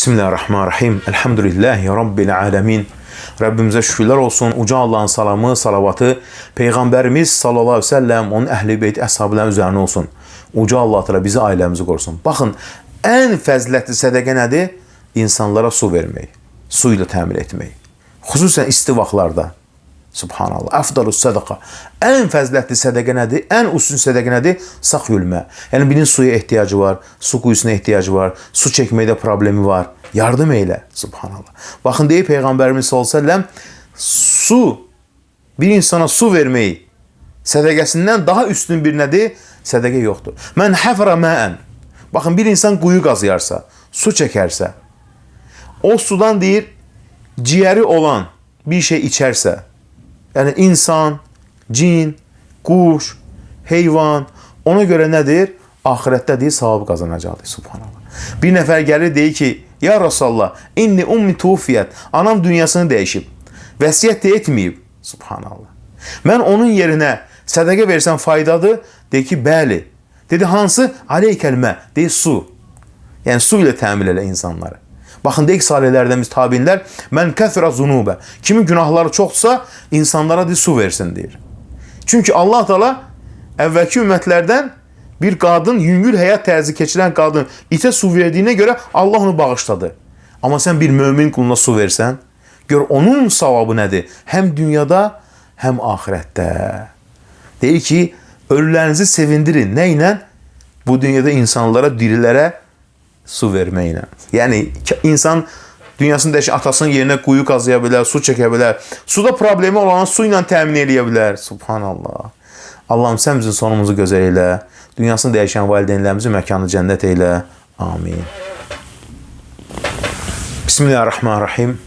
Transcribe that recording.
Bismillahirrahmanirrahim. Elhamdülillahi Rabbil alemin. Rabbimize şükürler olsun. Uca Allah'ın salamı, salavatı Peygamberimiz sallallahu aleyhi ve sellem, onun əhl-i beyt, əshabların üzerine olsun. Uca Allah Teala bizi, ailemizi korusun. Bakın, en fəzilətli sədəqə nədir? İnsanlara su vermək, su ilə təmin etmək. Xüsusən isti vaxtlarda. Subhanallah. Afdalus sədəqa. En fəzilətli sədəqə nədir? En üstün sədəqə nədir? Sağ yürümə. Yəni birinin suya ehtiyacı var, su quyusuna ehtiyacı var, su çəkməkdə problemi var. Yardım eyle. Subhanallah. Bakın deyir Peygamberimiz sallallahu aleyhi ve sellem, su, bir insana su vermeyi sədəqəsindən daha üstün bir nədir? Sədəqə yoxdur. Mən həfrə məən. Bakın bir insan quyu qazıyarsa, su çəkərsə, o sudan deyir, ciğeri olan bir şey içərsə, yani insan, cin, kuş, heyvan, ona göre nedir? Ahirette değil, savabı kazanacaktır. Subhanallah. Bir nefer gelir deyir ki, ya Resulallah, inni ummi tufiyet, anam dünyasını değişip, vəsiyyət de etmeyip. Subhanallah. Ben onun yerine sədəqə versem faydadır. Deyir ki, bəli. Dedi, hansı? Aleykelmə. Deyir, su. Yani su ile təmin elə insanları. Bakın deyik salihlerden biz tabinler, men kəthra zunube. Kimin günahları çoksa insanlara de su versin deyir. Çünkü Allah Teala evvelki ümmetlerden bir kadın, yüngül hayat tərzi keçiren kadın ite su verdiğine göre Allah onu bağışladı. Ama sen bir mümin kuluna su versen, gör onun savabı nedir? Hem dünyada hem ahirette. Deyir ki, ölülerinizi sevindirin. Neyle? Bu dünyada insanlara, dirilere su vermeyle. Yani insan dünyasında yaşayan atasının yerine kuyu kazıyabilir, su çekebilir. Suda problemi olan suyla təmin edebilir. Subhanallah. Allah'ım sen bizim sonumuzu gözəl eyle. Dünyasında yaşayan valideynlerimizi məkanı cennet eyle. Amin. Bismillahirrahmanirrahim.